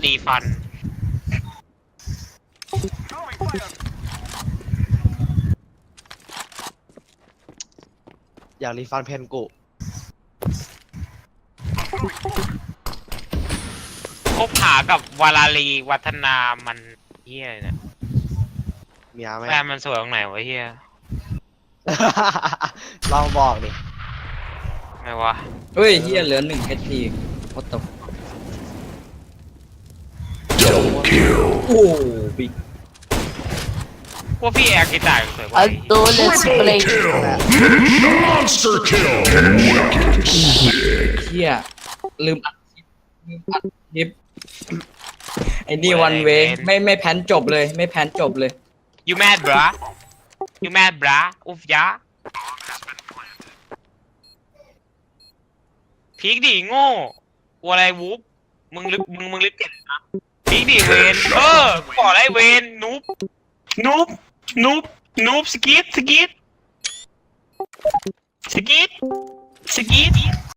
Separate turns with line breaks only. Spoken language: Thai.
รีฟัน
อยากรีฟันเพนกุ
คบหากับวาลาลีวัฒนามันเฮียเนี่ย
เมียไหม
แฟนมันสวยตรงไหนวะเฮีย
ลองบอกดิ
ไม่วะ
เฮ้ยเฮียเหลือ1 HP โคตรตกโอ้บิ๊ก
พวกพี่แอร์กีตาร์สวยกว่า
Let's play.
Monster kill! Wicked sick.
เฮียลืมอัดคลิปไอ้นี่วันเวไม่แพนจบเลยไม่แพนจบเลย
You mad bra You mad bra อุฟยะพีกดิโง่กลัวอะไรวูฟมึงลึกเก็บนะพีกดิเวนบอกอะไรเวนนูบสกิด